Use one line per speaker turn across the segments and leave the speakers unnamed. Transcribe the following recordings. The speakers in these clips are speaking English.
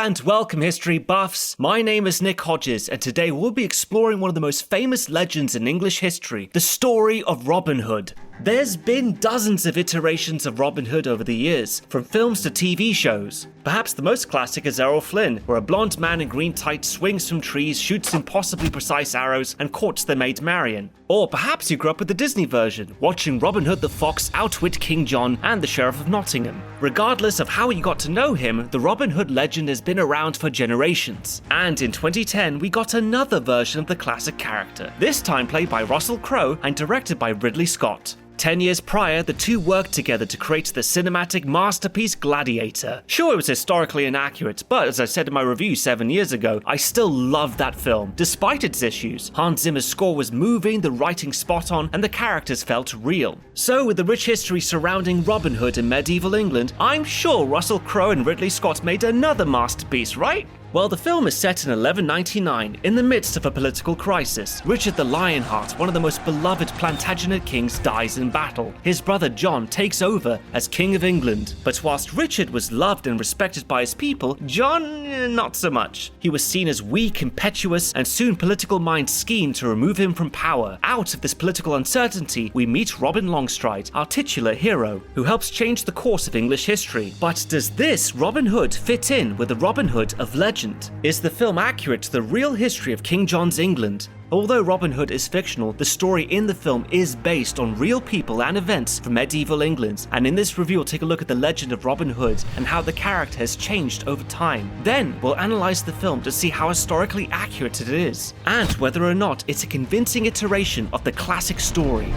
and welcome, history buffs. My name is Nick Hodges, and today we'll be exploring one of the most famous legends in English history, the story of Robin Hood. There's been dozens of iterations of Robin Hood over the years, from films to TV shows. Perhaps the most classic is Errol Flynn, where a blonde man in green tights swings from trees, shoots impossibly precise arrows, and courts their maid Marian. Or perhaps you grew up with the Disney version, watching Robin Hood the Fox outwit King John and the Sheriff of Nottingham. Regardless of how you got to know him, the Robin Hood legend has been around for generations. And in 2010, we got another version of the classic character, this time played by Russell Crowe and directed by Ridley Scott. 10 years prior, the two worked together to create the cinematic masterpiece Gladiator. Sure, it was historically inaccurate, but as I said in my review 7 years ago, I still loved that film, despite its issues. Hans Zimmer's score was moving, the writing spot on, and the characters felt real. So with the rich history surrounding Robin Hood in medieval England, I'm sure Russell Crowe and Ridley Scott made another masterpiece, right? Well, the film is set in 1199, in the midst of a political crisis. Richard the Lionheart, one of the most beloved Plantagenet kings, dies in battle. His brother John takes over as King of England. But whilst Richard was loved and respected by his people, John, not so much. He was seen as weak, impetuous, and soon political minds schemed to remove him from power. Out of this political uncertainty, we meet Robin Longstride, our titular hero, who helps change the course of English history. But does this Robin Hood fit in with the Robin Hood of legend? Is the film accurate to the real history of King John's England? Although Robin Hood is fictional, the story in the film is based on real people and events from medieval England, and in this review we'll take a look at the legend of Robin Hood and how the character has changed over time. Then we'll analyze the film to see how historically accurate it is, and whether or not it's a convincing iteration of the classic story.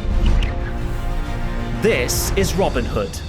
This is Robin Hood.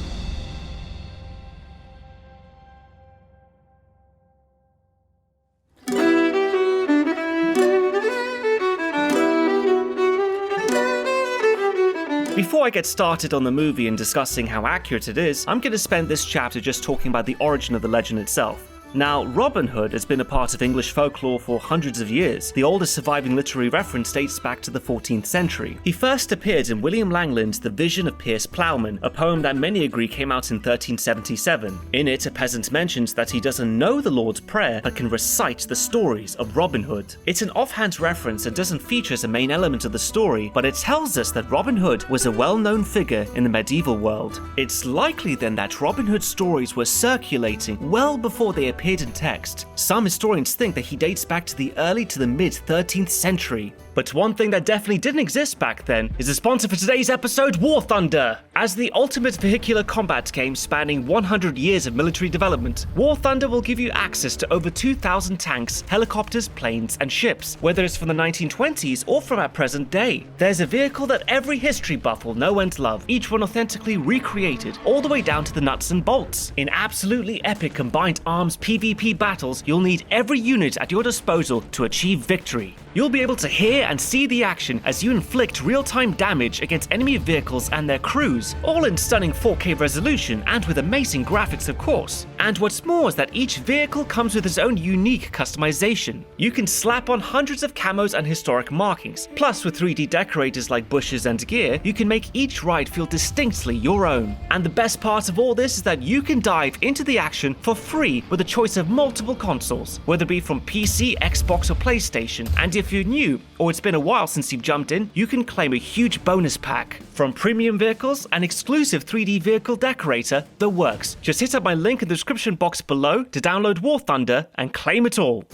Before I get started on the movie and discussing how accurate it is, I'm going to spend this chapter just talking about the origin of the legend itself. Now, Robin Hood has been a part of English folklore for hundreds of years. The oldest surviving literary reference dates back to the 14th century. He first appeared in William Langland's The Vision of Piers Plowman, a poem that many agree came out in 1377. In it, a peasant mentions that he doesn't know the Lord's Prayer, but can recite the stories of Robin Hood. It's an offhand reference that doesn't feature as a main element of the story, but it tells us that Robin Hood was a well-known figure in the medieval world. It's likely then that Robin Hood stories were circulating well before they appeared in text. Some historians think that he dates back to the early to the mid 13th century. But one thing that definitely didn't exist back then is the sponsor for today's episode, War Thunder. As the ultimate vehicular combat game spanning 100 years of military development, War Thunder will give you access to over 2,000 tanks, helicopters, planes, and ships, whether it's from the 1920s or from our present day. There's a vehicle that every history buff will know and love, each one authentically recreated, all the way down to the nuts and bolts. In absolutely epic combined arms PvP battles, you'll need every unit at your disposal to achieve victory. You'll be able to hear and see the action as you inflict real-time damage against enemy vehicles and their crews, all in stunning 4K resolution and with amazing graphics, of course. And what's more is that each vehicle comes with its own unique customization. You can slap on hundreds of camos and historic markings, plus with 3D decorators like bushes and gear, you can make each ride feel distinctly your own. And the best part of all this is that you can dive into the action for free with a choice of multiple consoles, whether it be from PC, Xbox or PlayStation. And if you're new, or it's been a while since you've jumped in, you can claim a huge bonus pack. From premium vehicles, an exclusive 3D vehicle decorator, the works. Just hit up my link in the description box below to download War Thunder and claim it all.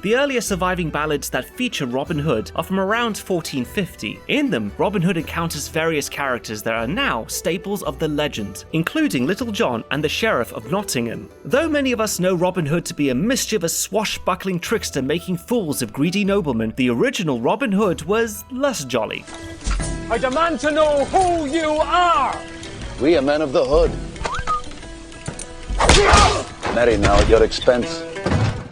The earlier surviving ballads that feature Robin Hood are from around 1450. In them, Robin Hood encounters various characters that are now staples of the legend, including Little John and the Sheriff of Nottingham. Though many of us know Robin Hood to be a mischievous, swashbuckling trickster making fools of greedy noblemen, the original Robin Hood was less jolly.
I demand to know who you are!
We are men of the hood. Merry now at your expense.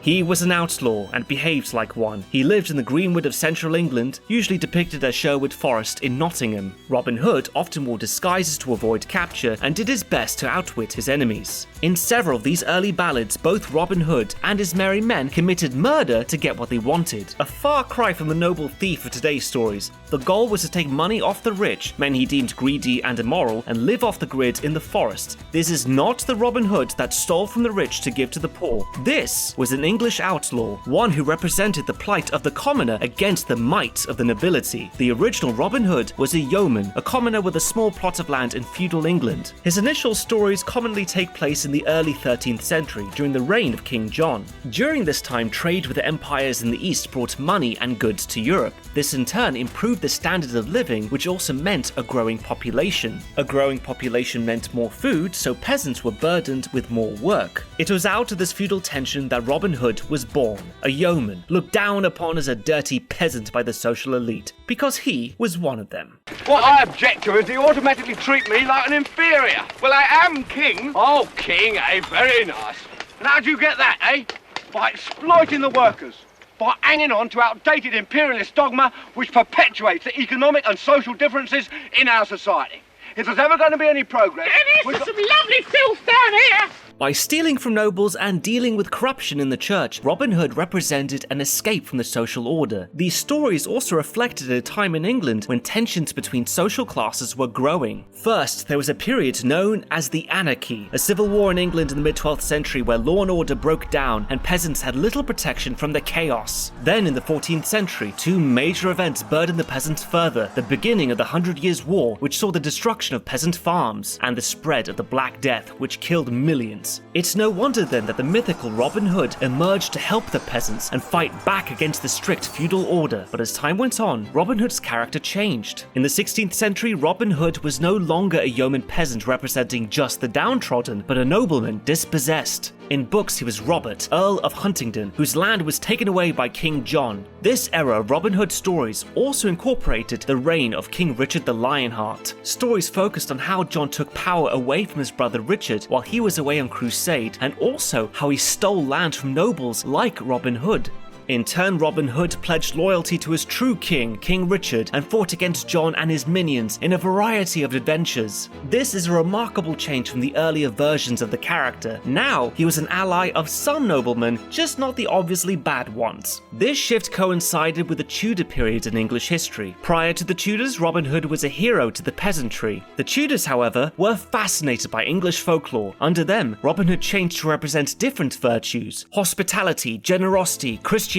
He was an outlaw and behaved like one. He lived in the greenwood of central England, usually depicted as Sherwood Forest in Nottingham. Robin Hood often wore disguises to avoid capture and did his best to outwit his enemies. In several of these early ballads, both Robin Hood and his merry men committed murder to get what they wanted. A far cry from the noble thief of today's stories. The goal was to take money off the rich, men he deemed greedy and immoral, and live off the grid in the forest. This is not the Robin Hood that stole from the rich to give to the poor. This was an English outlaw, one who represented the plight of the commoner against the might of the nobility. The original Robin Hood was a yeoman, a commoner with a small plot of land in feudal England. His initial stories commonly take place in the early 13th century, during the reign of King John. During this time, trade with the empires in the east brought money and goods to Europe. This in turn improved the standard of living, which also meant a growing population. A growing population meant more food, so peasants were burdened with more work. It was out of this feudal tension that Robin Hood was born, a yeoman, looked down upon as a dirty peasant by the social elite, because he was one of them.
What I object to is they automatically treat me like an inferior. Well, I am king. Oh, king, eh? Very nice. And how'd you get that, eh? By exploiting the workers. By hanging on to outdated imperialist dogma which perpetuates the economic and social differences in our society. If there's ever going to be any progress...
There's some lovely filth down here!
By stealing from nobles and dealing with corruption in the church, Robin Hood represented an escape from the social order. These stories also reflected a time in England when tensions between social classes were growing. First, there was a period known as the Anarchy, a civil war in England in the mid-12th century where law and order broke down and peasants had little protection from the chaos. Then in the 14th century, two major events burdened the peasants further: the beginning of the 100 Years' War, which saw the destruction of peasant farms, and the spread of the Black Death, which killed millions. It's no wonder then that the mythical Robin Hood emerged to help the peasants and fight back against the strict feudal order. But as time went on, Robin Hood's character changed. In the 16th century, Robin Hood was no longer a yeoman peasant representing just the downtrodden, but a nobleman dispossessed. In books, he was Robert, Earl of Huntingdon, whose land was taken away by King John. This era of Robin Hood stories also incorporated the reign of King Richard the Lionheart. Stories focused on how John took power away from his brother Richard while he was away on crusade, and also how he stole land from nobles like Robin Hood. In turn, Robin Hood pledged loyalty to his true king, King Richard, and fought against John and his minions in a variety of adventures. This is a remarkable change from the earlier versions of the character. Now, he was an ally of some noblemen, just not the obviously bad ones. This shift coincided with the Tudor period in English history. Prior to the Tudors, Robin Hood was a hero to the peasantry. The Tudors, however, were fascinated by English folklore. Under them, Robin Hood changed to represent different virtues: hospitality, generosity, Christianity,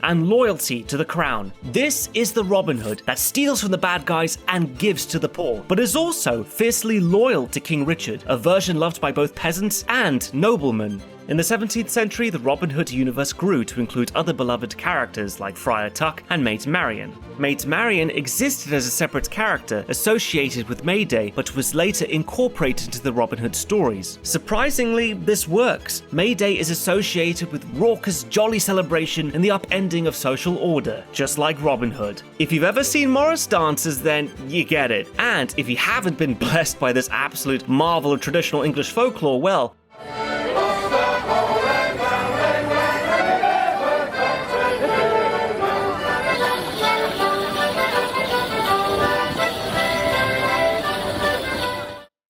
and loyalty to the crown. This is the Robin Hood that steals from the bad guys and gives to the poor, but is also fiercely loyal to King Richard, a version loved by both peasants and noblemen. In the 17th century, the Robin Hood universe grew to include other beloved characters like Friar Tuck and Maid Marian. Maid Marian existed as a separate character associated with Mayday, but was later incorporated into the Robin Hood stories. Surprisingly, this works. Mayday is associated with raucous, jolly celebration and the upending of social order, just like Robin Hood. If you've ever seen Morris dances, then you get it. And if you haven't been blessed by this absolute marvel of traditional English folklore, well,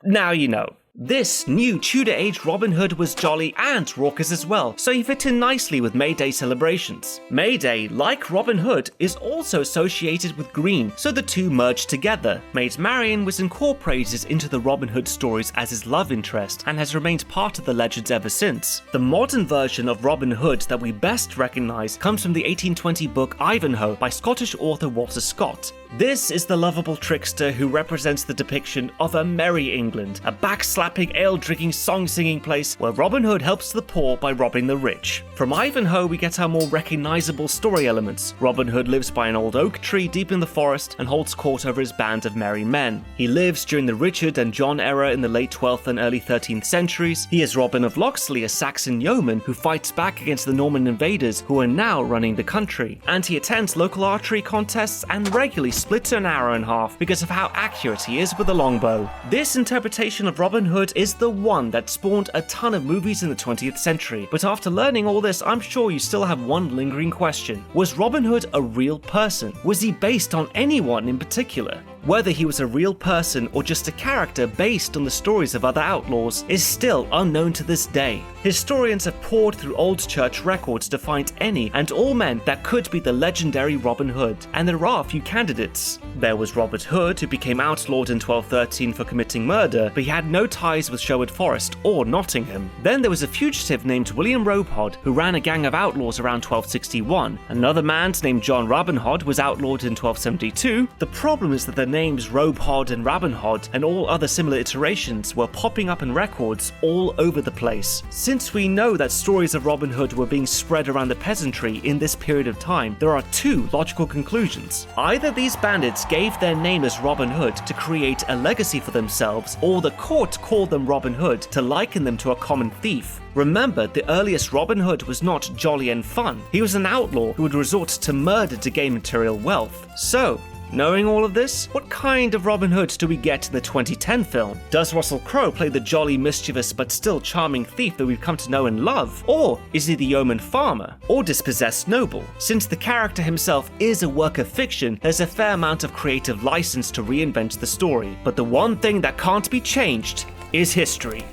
now you know. This new Tudor-age Robin Hood was jolly and raucous as well, so he fit in nicely with May Day celebrations. May Day, like Robin Hood, is also associated with green, so the two merged together. Maid Marian was incorporated into the Robin Hood stories as his love interest and has remained part of the legends ever since. The modern version of Robin Hood that we best recognise comes from the 1820 book Ivanhoe by Scottish author Walter Scott. This is the lovable trickster who represents the depiction of a merry England, a backslapping, ale-drinking, song-singing place where Robin Hood helps the poor by robbing the rich. From Ivanhoe, we get our more recognisable story elements. Robin Hood lives by an old oak tree deep in the forest and holds court over his band of merry men. He lives during the Richard and John era in the late 12th and early 13th centuries. He is Robin of Locksley, a Saxon yeoman who fights back against the Norman invaders who are now running the country. And he attends local archery contests and regularly splits an arrow in half because of how accurate he is with a longbow. This interpretation of Robin Hood Hood is the one that spawned a ton of movies in the 20th century. But after learning all this, I'm sure you still have one lingering question. Was Robin Hood a real person? Was he based on anyone in particular? Whether he was a real person or just a character based on the stories of other outlaws is still unknown to this day. Historians have poured through old church records to find any and all men that could be the legendary Robin Hood, and there are a few candidates. There was Robert Hood, who became outlawed in 1213 for committing murder, but he had no ties with Sherwood Forest or Nottingham. Then there was a fugitive named William Robehod, who ran a gang of outlaws around 1261. Another man named John Rabenhod was outlawed in 1272. The problem is that the names Robehod and Rabenhod and all other similar iterations were popping up in records all over the place. Since we know that stories of Robin Hood were being spread around the peasantry in this period of time, there are two logical conclusions. Either these bandits gave their name as Robin Hood to create a legacy for themselves, or the court called them Robin Hood to liken them to a common thief. Remember, the earliest Robin Hood was not jolly and fun. He was an outlaw who would resort to murder to gain material wealth. So, knowing all of this, what kind of Robin Hood do we get in the 2010 film? Does Russell Crowe play the jolly, mischievous, but still charming thief that we've come to know and love? Or is he the yeoman farmer? Or dispossessed noble? Since the character himself is a work of fiction, there's a fair amount of creative license to reinvent the story. But the one thing that can't be changed is history.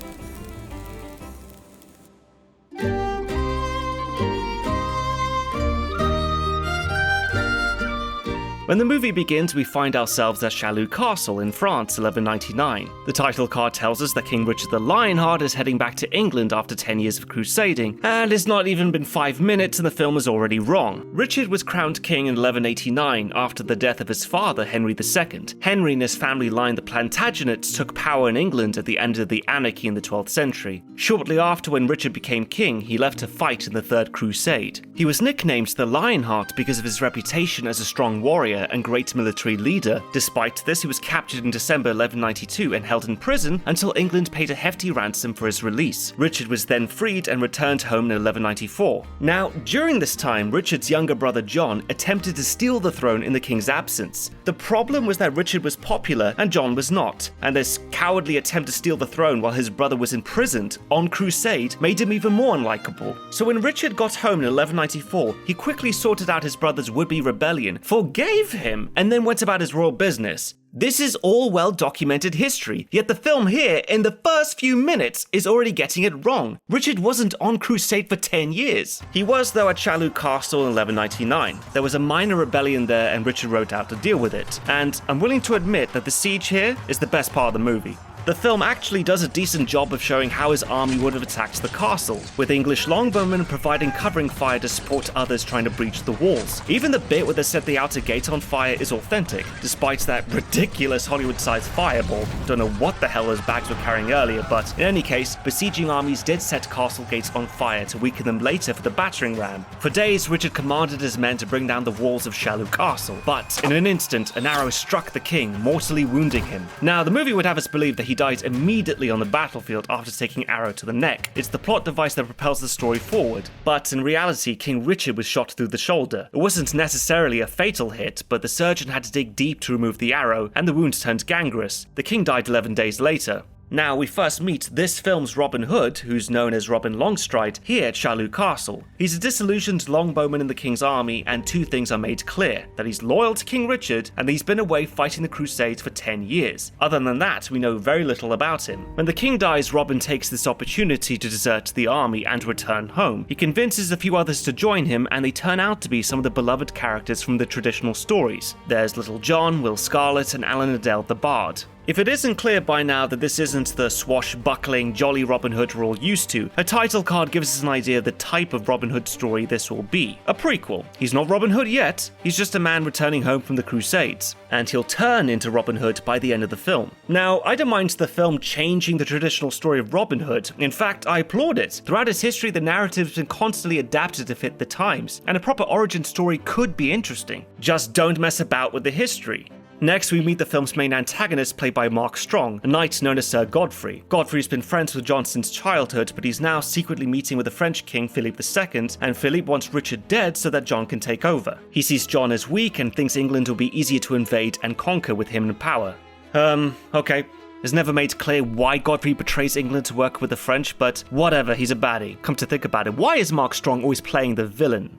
When the movie begins, we find ourselves at Chalus Castle in France, 1199. The title card tells us that King Richard the Lionheart is heading back to England after 10 years of crusading, and it's not even been 5 minutes and the film is already wrong. Richard was crowned king in 1189 after the death of his father, Henry II. Henry and his family line, the Plantagenets, took power in England at the end of the anarchy in the 12th century. Shortly after, when Richard became king, he left to fight in the Third Crusade. He was nicknamed the Lionheart because of his reputation as a strong warrior and great military leader. Despite this, he was captured in December 1192 and held in prison until England paid a hefty ransom for his release. Richard was then freed and returned home in 1194. Now, during this time, Richard's younger brother John attempted to steal the throne in the king's absence. The problem was that Richard was popular and John was not, and this cowardly attempt to steal the throne while his brother was imprisoned on crusade made him even more unlikable. So when Richard got home in 1194, he quickly sorted out his brother's would-be rebellion, forgave him, and then went about his royal business. This is all well-documented history, yet the film here, in the first few minutes, is already getting it wrong. Richard wasn't on crusade for 10 years. He was, though, at Chalus Castle in 1199. There was a minor rebellion there and Richard rode out to deal with it. And I'm willing to admit that the siege here is the best part of the movie. The film actually does a decent job of showing how his army would have attacked the castle, with English longbowmen providing covering fire to support others trying to breach the walls. Even the bit where they set the outer gate on fire is authentic, despite that ridiculous Hollywood-sized fireball. Don't know what the hell those bags were carrying earlier, but in any case, besieging armies did set castle gates on fire to weaken them later for the battering ram. For days, Richard commanded his men to bring down the walls of Chalus Castle, but in an instant, an arrow struck the king, mortally wounding him. Now, the movie would have us believe that he dies immediately on the battlefield after taking arrow to the neck. It's the plot device that propels the story forward. But in reality, King Richard was shot through the shoulder. It wasn't necessarily a fatal hit, but the surgeon had to dig deep to remove the arrow, and the wound turned gangrenous. The king died 11 days later. Now, we first meet this film's Robin Hood, who's known as Robin Longstride, here at Chalus Castle. He's a disillusioned longbowman in the king's army, and two things are made clear: that he's loyal to King Richard, and that he's been away fighting the Crusades for 10 years. Other than that, we know very little about him. When the king dies, Robin takes this opportunity to desert the army and return home. He convinces a few others to join him, and they turn out to be some of the beloved characters from the traditional stories. There's Little John, Will Scarlet, and Alan Adele the Bard. If it isn't clear by now that this isn't the swashbuckling, jolly Robin Hood we're all used to, a title card gives us an idea of the type of Robin Hood story this will be. A prequel. He's not Robin Hood yet, he's just a man returning home from the Crusades, and he'll turn into Robin Hood by the end of the film. Now, I don't mind the film changing the traditional story of Robin Hood. In fact, I applaud it. Throughout its history, the narrative's been constantly adapted to fit the times, and a proper origin story could be interesting. Just don't mess about with the history. Next, we meet the film's main antagonist, played by Mark Strong, a knight known as Sir Godfrey. Godfrey's been friends with John since childhood, but he's now secretly meeting with the French king Philip II, and Philip wants Richard dead so that John can take over. He sees John as weak and thinks England will be easier to invade and conquer with him in power. Okay. It's never made clear why Godfrey betrays England to work with the French, but whatever, he's a baddie. Come to think about it, why is Mark Strong always playing the villain?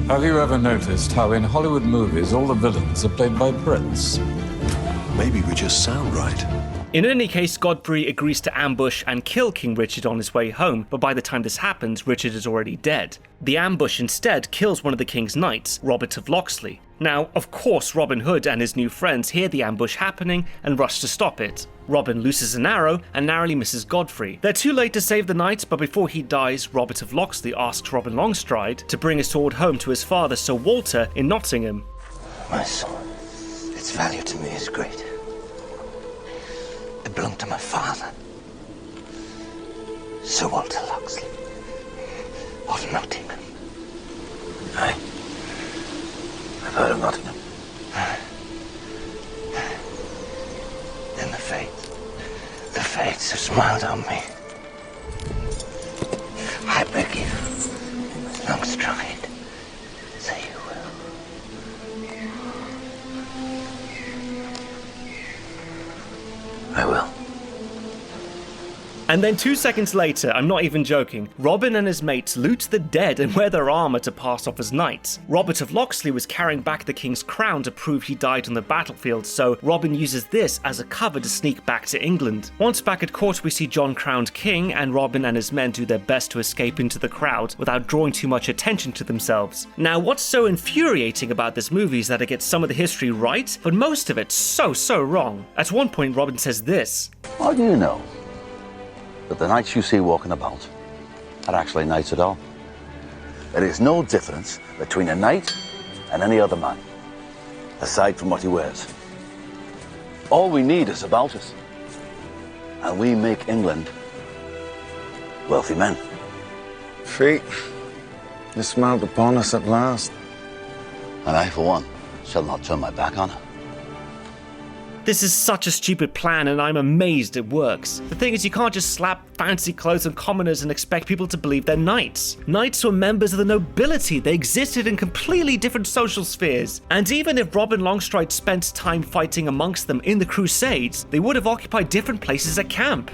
Have you ever noticed how in Hollywood movies all the villains are played by Brits?
Maybe we just sound right.
In any case, Godfrey agrees to ambush and kill King Richard on his way home, but by the time this happens, Richard is already dead. The ambush instead kills one of the king's knights, Robert of Locksley. Now, of course, Robin Hood and his new friends hear the ambush happening and rush to stop it. Robin looses an arrow and narrowly misses Godfrey. They're too late to save the knight, but before he dies, Robert of Locksley asks Robin Longstride to bring his sword home to his father, Sir Walter, in Nottingham.
My sword, its value to me is great. It belonged to my father, Sir Walter Locksley, of Nottingham. I've heard of Nottingham. Then the fates have smiled on me. I beg you, Longstride, say you will. I will.
And then 2 seconds later, I'm not even joking, Robin and his mates loot the dead and wear their armour to pass off as knights. Robert of Locksley was carrying back the king's crown to prove he died on the battlefield, so Robin uses this as a cover to sneak back to England. Once back at court, we see John crowned king, and Robin and his men do their best to escape into the crowd without drawing too much attention to themselves. Now, what's so infuriating about this movie is that it gets some of the history right, but most of it so wrong. At one point, Robin says this.
How do you know that the knights you see walking about are actually knights at all? There is no difference between a knight and any other man, aside from what he wears. All we need is about us, and we make England wealthy men.
Fate has smiled upon us at last.
And I, for one, shall not turn my back on her.
This is such a stupid plan, and I'm amazed it works. The thing is, you can't just slap fancy clothes on commoners and expect people to believe they're knights. Knights were members of the nobility. They existed in completely different social spheres. And even if Robin Longstride spent time fighting amongst them in the Crusades, they would have occupied different places at camp.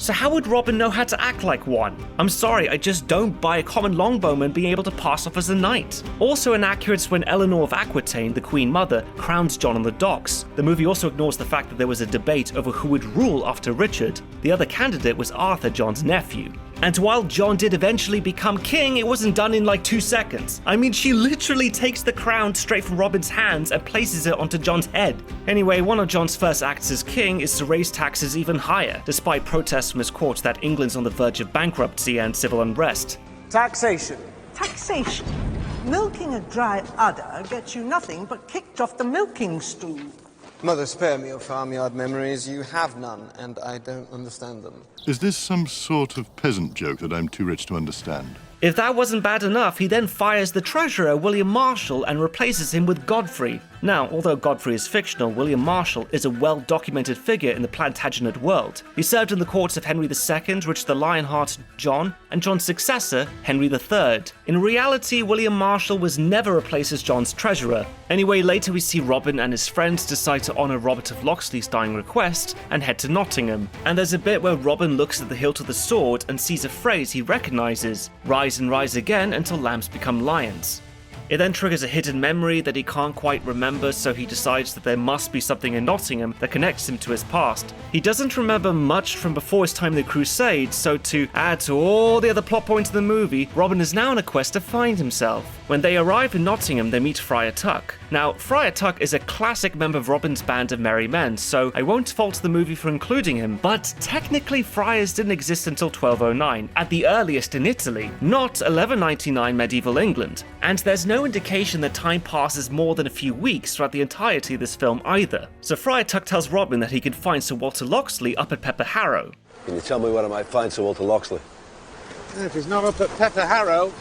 So how would Robin know how to act like one? I'm sorry, I just don't buy a common longbowman being able to pass off as a knight. Also inaccurate when Eleanor of Aquitaine, the Queen Mother, crowns John on the docks. The movie also ignores the fact that there was a debate over who would rule after Richard. The other candidate was Arthur, John's nephew. And while John did eventually become king, it wasn't done in like 2 seconds. I mean, she literally takes the crown straight from Robin's hands and places it onto John's head. Anyway, one of John's first acts as king is to raise taxes even higher, despite protests from his court that England's on the verge of bankruptcy and civil unrest.
Taxation.
Taxation. Milking a dry udder gets you nothing but kicked off the milking stool.
Mother, spare me your farmyard memories. You have none, and I don't understand them.
Is this some sort of peasant joke that I'm too rich to understand?
If that wasn't bad enough, he then fires the treasurer, William Marshall, and replaces him with Godfrey. Now, although Godfrey is fictional, William Marshall is a well-documented figure in the Plantagenet world. He served in the courts of Henry II, Richard the Lionhearted John, and John's successor, Henry III. In reality, William Marshall was never replaced as John's treasurer. Anyway, later we see Robin and his friends decide to honour Robert of Locksley's dying request and head to Nottingham. And there's a bit where Robin looks at the hilt of the sword and sees a phrase he recognises, "Rise and rise again until lambs become lions." It then triggers a hidden memory that he can't quite remember, so he decides that there must be something in Nottingham that connects him to his past. He doesn't remember much from before his time in the Crusades, so to add to all the other plot points of the movie, Robin is now on a quest to find himself. When they arrive in Nottingham, they meet Friar Tuck. Now, Friar Tuck is a classic member of Robin's band of merry men, so I won't fault the movie for including him, but technically friars didn't exist until 1209, at the earliest in Italy, not 1199 medieval England. And there's no indication that time passes more than a few weeks throughout the entirety of this film either. So Friar Tuck tells Robin that he can find Sir Walter Locksley up at Pepper Harrow.
Can you tell me where I might find Sir Walter Locksley?
If he's not up at Pepper Harrow.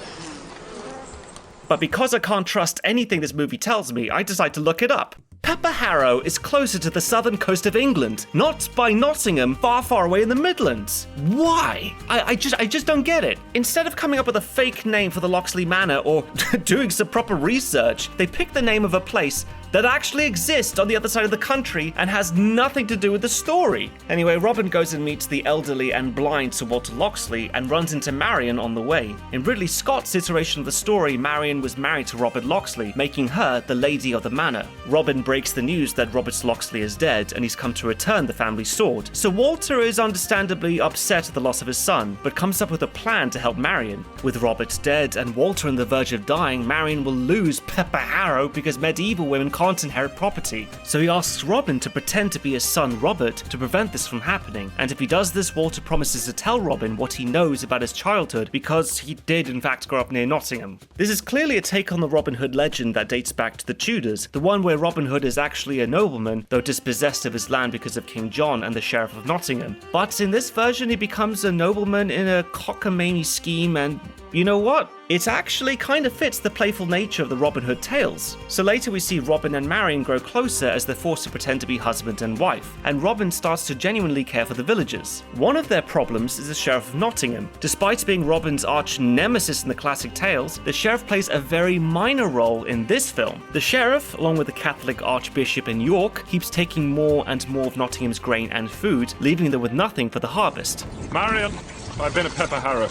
But because I can't trust anything this movie tells me, I decide to look it up. Pepper Harrow is closer to the southern coast of England, not by Nottingham, far away in the Midlands. Why? I just don't get it. Instead of coming up with a fake name for the Locksley Manor or doing some proper research, they picked the name of a place that actually exists on the other side of the country and has nothing to do with the story. Anyway, Robin goes and meets the elderly and blind Sir Walter Locksley and runs into Marion on the way. In Ridley Scott's iteration of the story, Marion was married to Robert Locksley, making her the lady of the manor. Robin breaks the news that Robert Locksley is dead and he's come to return the family sword. Sir Walter is understandably upset at the loss of his son, but comes up with a plan to help Marion. With Robert dead and Walter on the verge of dying, Marion will lose Pepper Harrow because medieval women can't inherit property. So he asks Robin to pretend to be his son Robert to prevent this from happening, and if he does this, Walter promises to tell Robin what he knows about his childhood because he did in fact grow up near Nottingham. This is clearly a take on the Robin Hood legend that dates back to the Tudors, the one where Robin Hood is actually a nobleman, though dispossessed of his land because of King John and the Sheriff of Nottingham. But in this version he becomes a nobleman in a cockamamie scheme, and you know what? It actually kind of fits the playful nature of the Robin Hood tales. So later we see Robin and Marion grow closer as they're forced to pretend to be husband and wife, and Robin starts to genuinely care for the villagers. One of their problems is the Sheriff of Nottingham. Despite being Robin's arch nemesis in the classic tales, the Sheriff plays a very minor role in this film. The Sheriff, along with the Catholic Archbishop in York, keeps taking more and more of Nottingham's grain and food, leaving them with nothing for the harvest.
Marion, I've been at Pepper Harrow,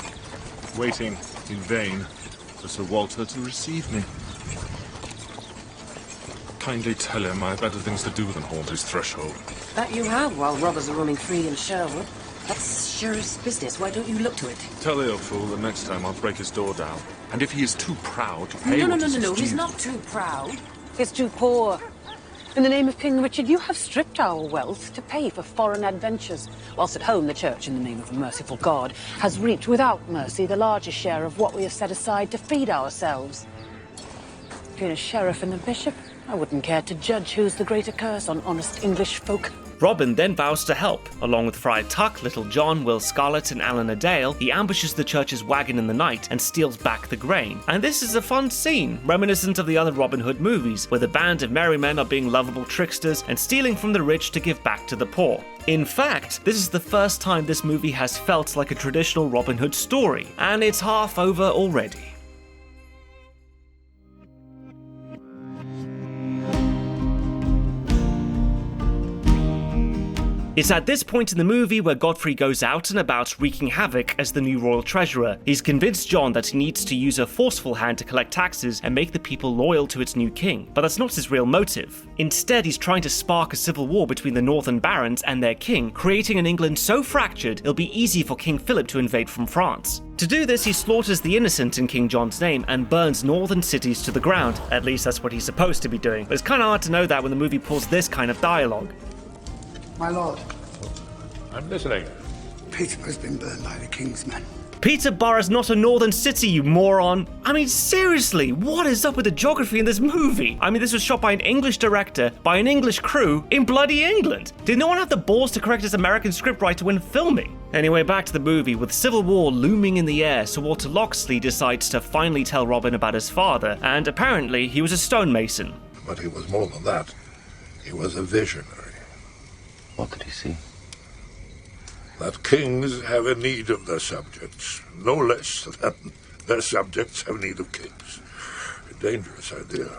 waiting in vain for Sir Walter to receive me. Kindly tell him I have better things to do than haunt his threshold.
That you have, while robbers are roaming free in Sherwood. That's Sheriff's business. Why don't you look to it?
Tell the old fool that next time I'll break his door down. And if he is too proud to pay
No, he's not too proud. He's too poor. In the name of King Richard, you have stripped our wealth to pay for foreign adventures, whilst at home the Church, in the name of a merciful God, has reaped without mercy the largest share of what we have set aside to feed ourselves. Between a sheriff and a bishop, I wouldn't care to judge who's the greater curse on honest English folk.
Robin then vows to help. Along with Friar Tuck, Little John, Will Scarlet, and Alan Adale, he ambushes the church's wagon in the night and steals back the grain. And this is a fun scene, reminiscent of the other Robin Hood movies, where the band of merry men are being lovable tricksters and stealing from the rich to give back to the poor. In fact, this is the first time this movie has felt like a traditional Robin Hood story, and it's half over already. It's at this point in the movie where Godfrey goes out and about wreaking havoc as the new royal treasurer. He's convinced John that he needs to use a forceful hand to collect taxes and make the people loyal to its new king, but that's not his real motive. Instead, he's trying to spark a civil war between the northern barons and their king, creating an England so fractured it'll be easy for King Philip to invade from France. To do this, he slaughters the innocent in King John's name and burns northern cities to the ground. At least that's what he's supposed to be doing, but it's kind of hard to know that when the movie pulls this kind of dialogue.
My lord.
I'm listening.
Peterborough's been burned by the king's men.
Peterborough's not a northern city, you moron. I mean, seriously, what is up with the geography in this movie? I mean, this was shot by an English director, by an English crew, in bloody England. Did no one have the balls to correct his American scriptwriter when filming? Anyway, back to the movie. With civil war looming in the air, Sir Walter Locksley decides to finally tell Robin about his father, and apparently he was a stonemason.
But he was more than that. He was a visionary.
What did he see?
That kings have a need of their subjects, no less than their subjects have need of kings. A dangerous idea.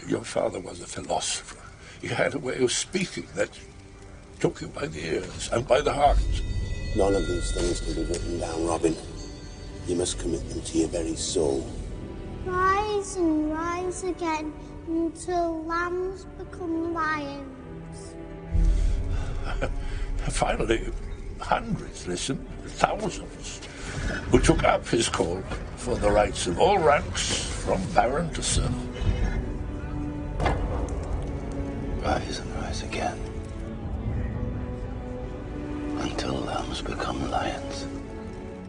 Your father was a philosopher. He had a way of speaking that took you by the ears and by the heart.
None of these things can be written down, Robin. You must commit them to your very soul.
Rise and rise again until lambs become lions.
Finally, hundreds listened, thousands, who took up his call for the rights of all ranks, from baron to serf.
Rise and rise again, until lambs become lions.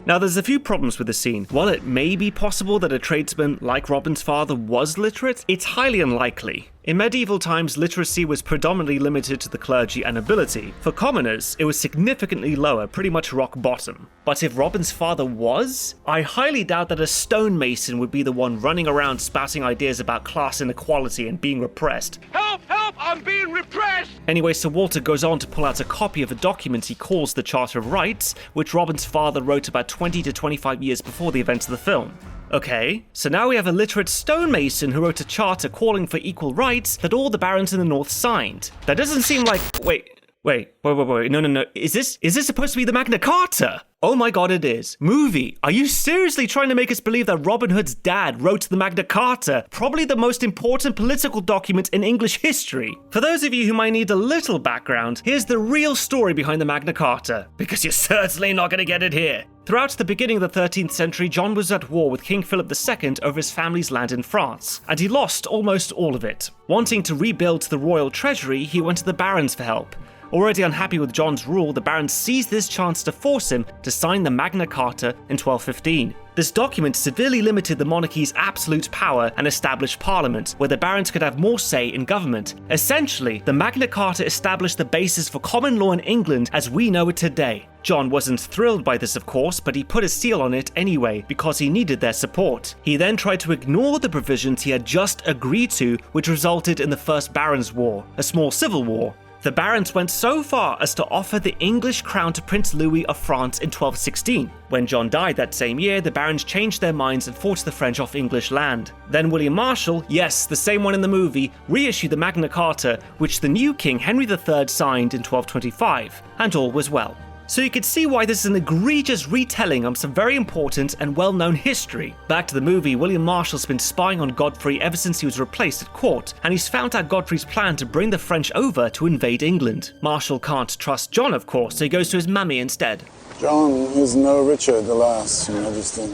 Now, there's a few problems with the scene. While it may be possible that a tradesman like Robin's father was literate, it's highly unlikely. In medieval times, literacy was predominantly limited to the clergy and nobility. For commoners, it was significantly lower, pretty much rock bottom. But if Robin's father was, I highly doubt that a stonemason would be the one running around spouting ideas about class inequality and being repressed.
Help! Help! I'm being repressed!
Anyway, Sir Walter goes on to pull out a copy of a document he calls the Charter of Rights, which Robin's father wrote about 20 to 25 years before the events of the film. Okay, so now we have a literate stonemason who wrote a charter calling for equal rights that all the barons in the north signed. That doesn't seem like... Wait, no. Is this supposed to be the Magna Carta? Oh my god, it is. Movie, are you seriously trying to make us believe that Robin Hood's dad wrote the Magna Carta, probably the most important political document in English history? For those of you who might need a little background, here's the real story behind the Magna Carta, because you're certainly not going to get it here. Throughout the beginning of the 13th century, John was at war with King Philip II over his family's land in France, and he lost almost all of it. Wanting to rebuild the royal treasury, he went to the barons for help. Already unhappy with John's rule, the barons seized this chance to force him to sign the Magna Carta in 1215. This document severely limited the monarchy's absolute power and established parliament, where the barons could have more say in government. Essentially, the Magna Carta established the basis for common law in England as we know it today. John wasn't thrilled by this, of course, but he put a seal on it anyway because he needed their support. He then tried to ignore the provisions he had just agreed to, which resulted in the First Barons' War, a small civil war. The barons went so far as to offer the English crown to Prince Louis of France in 1216. When John died that same year, the barons changed their minds and forced the French off English land. Then William Marshal, yes, the same one in the movie, reissued the Magna Carta, which the new king Henry III signed in 1225, and all was well. So you could see why this is an egregious retelling of some very important and well-known history. Back to the movie, William Marshall's been spying on Godfrey ever since he was replaced at court, and he's found out Godfrey's plan to bring the French over to invade England. Marshall can't trust John, of course, so he goes to his mummy instead.
John is no Richard the Last, Your Majesty.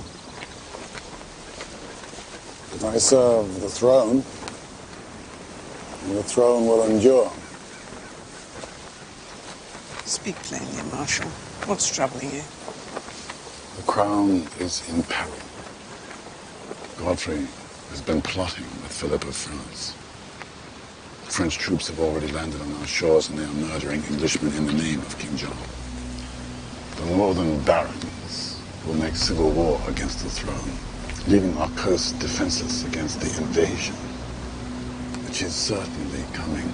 I serve the throne, and the throne will endure.
Speak plainly, Marshal. What's troubling you?
The crown is in peril. Godfrey has been plotting with Philip of France. French troops have already landed on our shores and they are murdering Englishmen in the name of King John. The northern barons will make civil war against the throne, leaving our coast defenseless against the invasion, which is certainly coming.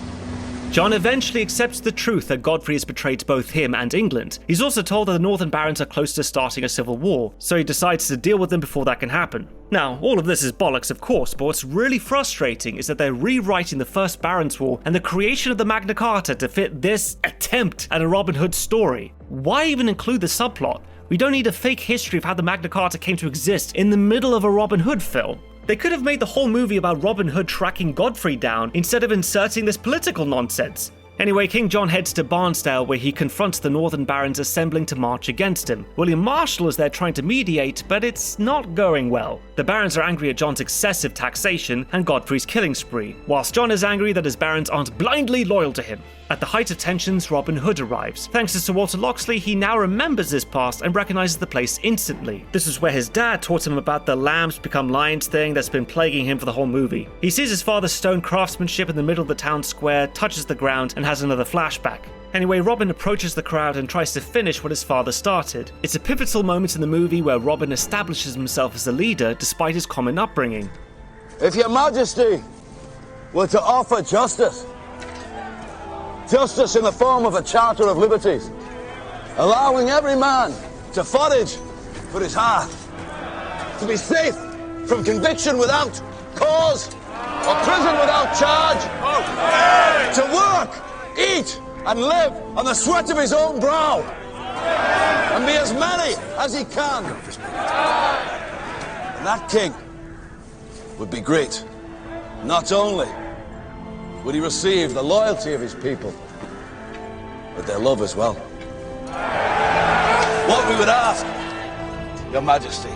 John eventually accepts the truth that Godfrey has betrayed both him and England. He's also told that the northern barons are close to starting a civil war, so he decides to deal with them before that can happen. Now, all of this is bollocks, of course, but what's really frustrating is that they're rewriting the First Barons' War and the creation of the Magna Carta to fit this attempt at a Robin Hood story. Why even include the subplot? We don't need a fake history of how the Magna Carta came to exist in the middle of a Robin Hood film. They could have made the whole movie about Robin Hood tracking Godfrey down instead of inserting this political nonsense. Anyway, King John heads to Barnsdale where he confronts the northern barons assembling to march against him. William Marshal is there trying to mediate, but it's not going well. The barons are angry at John's excessive taxation and Godfrey's killing spree, whilst John is angry that his barons aren't blindly loyal to him. At the height of tensions, Robin Hood arrives. Thanks to Sir Walter Locksley, he now remembers his past and recognizes the place instantly. This is where his dad taught him about the lambs become lions thing that's been plaguing him for the whole movie. He sees his father's stone craftsmanship in the middle of the town square, touches the ground, and has another flashback. Anyway, Robin approaches the crowd and tries to finish what his father started. It's a pivotal moment in the movie where Robin establishes himself as a leader despite his common upbringing.
If your majesty were to offer justice in the form of a charter of liberties, allowing every man to forage for his hearth, to be safe from conviction without cause or prison without charge, to work, eat, and live on the sweat of his own brow, and be as many as he can. And that king would be great. Not only would he receive the loyalty of his people, but their love as well. What we would ask, Your Majesty,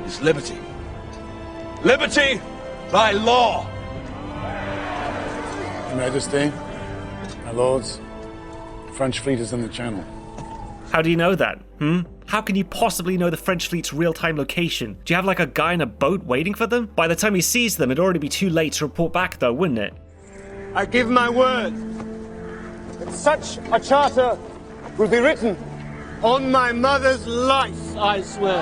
is liberty. Liberty by law.
Your Majesty, my lords, the French fleet is in the channel.
How do you know that? How can you possibly know the French fleet's real-time location? Do you have like a guy in a boat waiting for them? By the time he sees them, it'd already be too late to report back though, wouldn't it?
I give my word that such a charter will be written On my mother's life, I swear.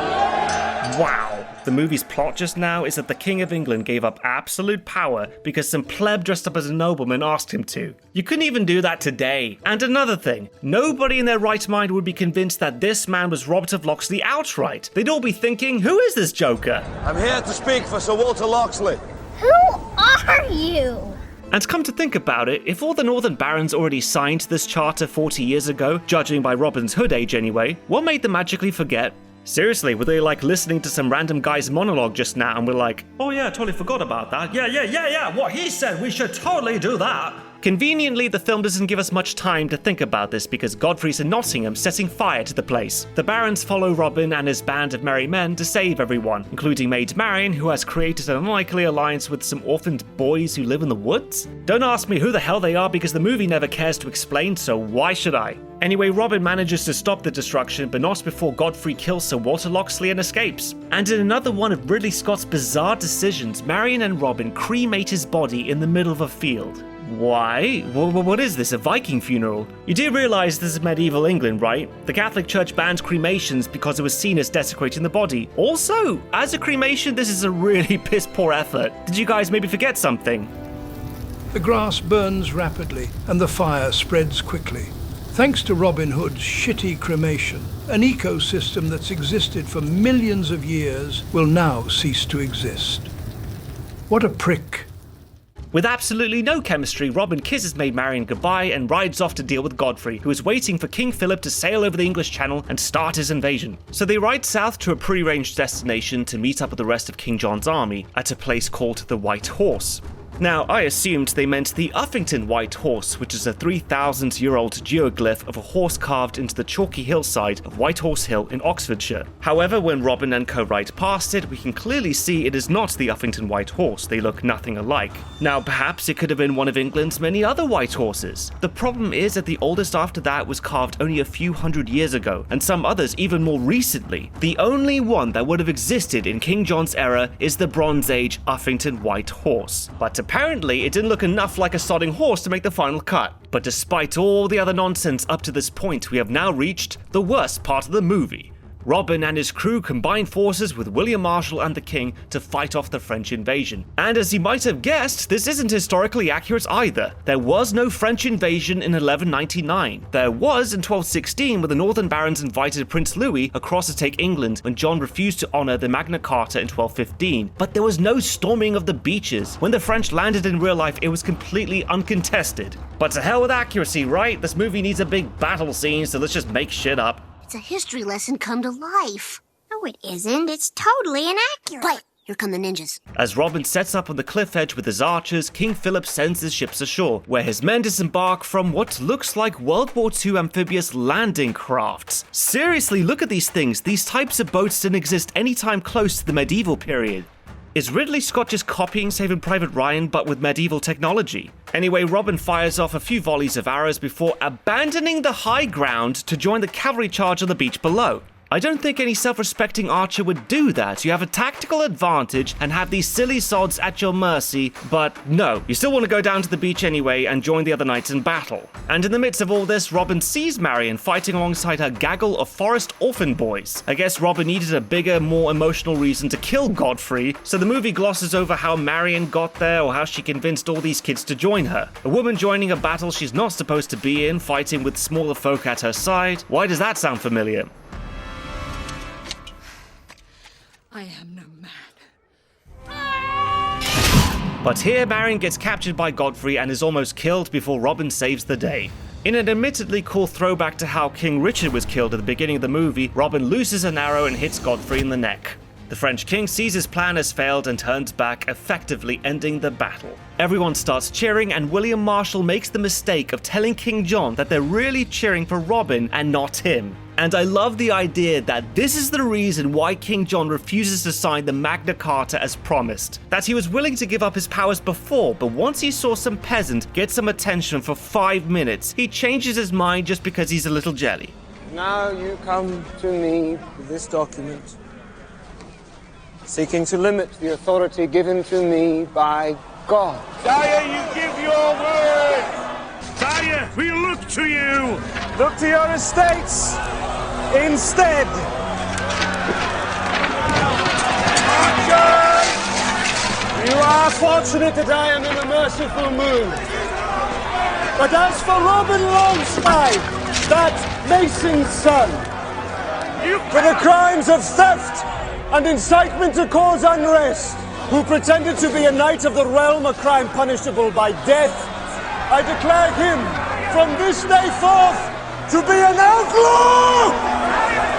Wow. The movie's plot just now is that the King of England gave up absolute power because some pleb dressed up as a nobleman asked him to. You couldn't even do that today. And another thing, nobody in their right mind would be convinced that this man was Robert of Locksley outright. They'd all be thinking, who is this joker?
I'm here to speak for Sir Walter Locksley.
Who are you?
And come to think about it, if all the Northern Barons already signed this charter 40 years ago, judging by Robin's Hood age anyway, what made them magically forget? Seriously, were they like listening to some random guy's monologue just now and were like, oh yeah, totally forgot about that. Yeah, what he said, we should totally do that. Conveniently, the film doesn't give us much time to think about this because Godfrey's in Nottingham setting fire to the place. The barons follow Robin and his band of merry men to save everyone, including Maid Marian, who has created an unlikely alliance with some orphaned boys who live in the woods. Don't ask me who the hell they are because the movie never cares to explain, so why should I? Anyway, Robin manages to stop the destruction, but not before Godfrey kills Sir Walter Locksley and escapes. And in another one of Ridley Scott's bizarre decisions, Marian and Robin cremate his body in the middle of a field. Why? What is this, a Viking funeral? You do realize this is medieval England, right? The Catholic Church banned cremations because it was seen as desecrating the body. Also, as a cremation, this is a really piss-poor effort. Did you guys maybe forget something?
The grass burns rapidly and the fire spreads quickly. Thanks to Robin Hood's shitty cremation, an ecosystem that's existed for millions of years will now cease to exist. What a prick.
With absolutely no chemistry, Robin kisses Maid Marian goodbye and rides off to deal with Godfrey, who is waiting for King Philip to sail over the English Channel and start his invasion. So they ride south to a prearranged destination to meet up with the rest of King John's army at a place called the White Horse. Now, I assumed they meant the Uffington White Horse, which is a 3,000-year-old geoglyph of a horse carved into the chalky hillside of White Horse Hill in Oxfordshire. However, when Robin and co ride past it, we can clearly see it is not the Uffington White Horse. They look nothing alike. Now, perhaps it could have been one of England's many other white horses. The problem is that the oldest after that was carved only a few hundred years ago, and some others even more recently. The only one that would have existed in King John's era is the Bronze Age Uffington White Horse. But apparently, it didn't look enough like a sodding horse to make the final cut. But despite all the other nonsense up to this point, we have now reached the worst part of the movie. Robin and his crew combine forces with William Marshal and the King to fight off the French invasion. And as you might have guessed, this isn't historically accurate either. There was no French invasion in 1199. There was in 1216 when the Northern Barons invited Prince Louis across to take England when John refused to honour the Magna Carta in 1215. But there was no storming of the beaches. When the French landed in real life, it was completely uncontested. But to hell with accuracy, right? This movie needs a big battle scene, so let's just make shit up.
It's a history lesson come to life. No, it isn't. It's totally inaccurate. But here come the ninjas.
As Robin sets up on the cliff edge with his archers, King Philip sends his ships ashore, where his men disembark from what looks like World War II amphibious landing crafts. Seriously, look at these things. These types of boats didn't exist anytime close to the medieval period. Is Ridley Scott just copying Saving Private Ryan but with medieval technology? Anyway, Robin fires off a few volleys of arrows before abandoning the high ground to join the cavalry charge on the beach below. I don't think any self-respecting archer would do that. You have a tactical advantage and have these silly sods at your mercy, but no, you still want to go down to the beach anyway and join the other knights in battle. And in the midst of all this, Robin sees Marian fighting alongside her gaggle of forest orphan boys. I guess Robin needed a bigger, more emotional reason to kill Godfrey, so the movie glosses over how Marian got there or how she convinced all these kids to join her. A woman joining a battle she's not supposed to be in, fighting with smaller folk at her side. Why does that sound familiar?
I am no man.
But here, Marian gets captured by Godfrey and is almost killed before Robin saves the day. In an admittedly cool throwback to how King Richard was killed at the beginning of the movie, Robin loses an arrow and hits Godfrey in the neck. The French king sees his plan has failed and turns back, effectively ending the battle. Everyone starts cheering, and William Marshal makes the mistake of telling King John that they're really cheering for Robin and not him. And I love the idea that this is the reason why King John refuses to sign the Magna Carta as promised. That he was willing to give up his powers before, but once he saw some peasant get some attention for 5 minutes, he changes his mind just because he's a little jelly.
Now you come to me with this document, seeking to limit the authority given to me by God.
Sire, you give your word! Sire, we look to you!
Look to your estates! Instead, you are fortunate that I am in a merciful mood. But as for Robin Longspine, that Mason's son, for the crimes of theft and incitement to cause unrest, who pretended to be a knight of the realm, a crime punishable by death, I declare him from this day forth to be an outlaw!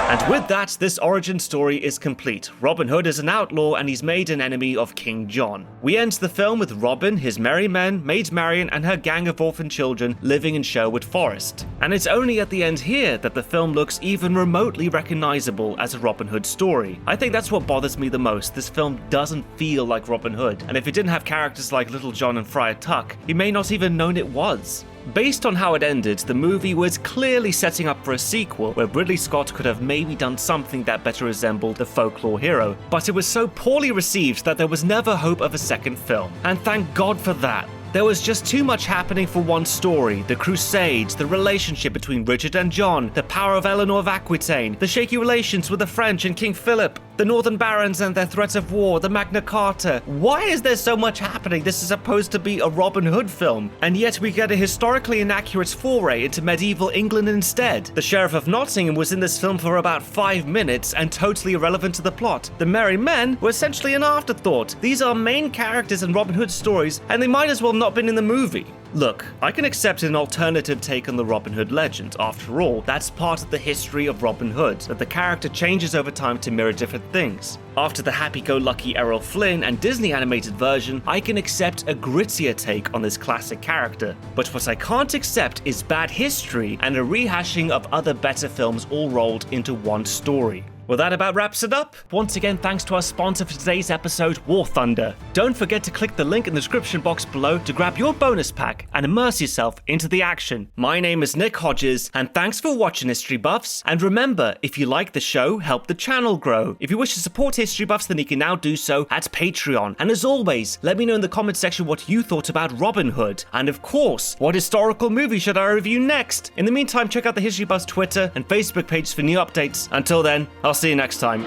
And with that, this origin story is complete. Robin Hood is an outlaw and he's made an enemy of King John. We end the film with Robin, his merry men, Maid Marian and her gang of orphan children living in Sherwood Forest. And it's only at the end here that the film looks even remotely recognizable as a Robin Hood story. I think that's what bothers me the most. This film doesn't feel like Robin Hood. And if it didn't have characters like Little John and Friar Tuck, he may not even known it was. Based on how it ended, the movie was clearly setting up for a sequel where Ridley Scott could have maybe done something that better resembled the folklore hero, but it was so poorly received that there was never hope of a second film. And thank God for that. There was just too much happening for one story. The Crusades, the relationship between Richard and John, the power of Eleanor of Aquitaine, the shaky relations with the French and King Philip, the Northern Barons and their threats of war, the Magna Carta. Why is there so much happening? This is supposed to be a Robin Hood film, and yet we get a historically inaccurate foray into medieval England instead. The Sheriff of Nottingham was in this film for about 5 minutes and totally irrelevant to the plot. The Merry Men were essentially an afterthought. These are main characters in Robin Hood stories, and they might as well not been in the movie. Look, I can accept an alternative take on the Robin Hood legend. After all, that's part of the history of Robin Hood, that the character changes over time to mirror different things. After the happy-go-lucky Errol Flynn and Disney animated version, I can accept a grittier take on this classic character. But what I can't accept is bad history and a rehashing of other better films all rolled into one story. Well, that about wraps it up. Once again, thanks to our sponsor for today's episode, War Thunder. Don't forget to click the link in the description box below to grab your bonus pack and immerse yourself into the action. My name is Nick Hodges, and thanks for watching History Buffs. And remember, if you like the show, help the channel grow. If you wish to support History Buffs, then you can now do so at Patreon. And as always, let me know in the comment section what you thought about Robin Hood. And of course, what historical movie should I review next? In the meantime, check out the History Buffs Twitter and Facebook pages for new updates. Until then, I'll see you next time.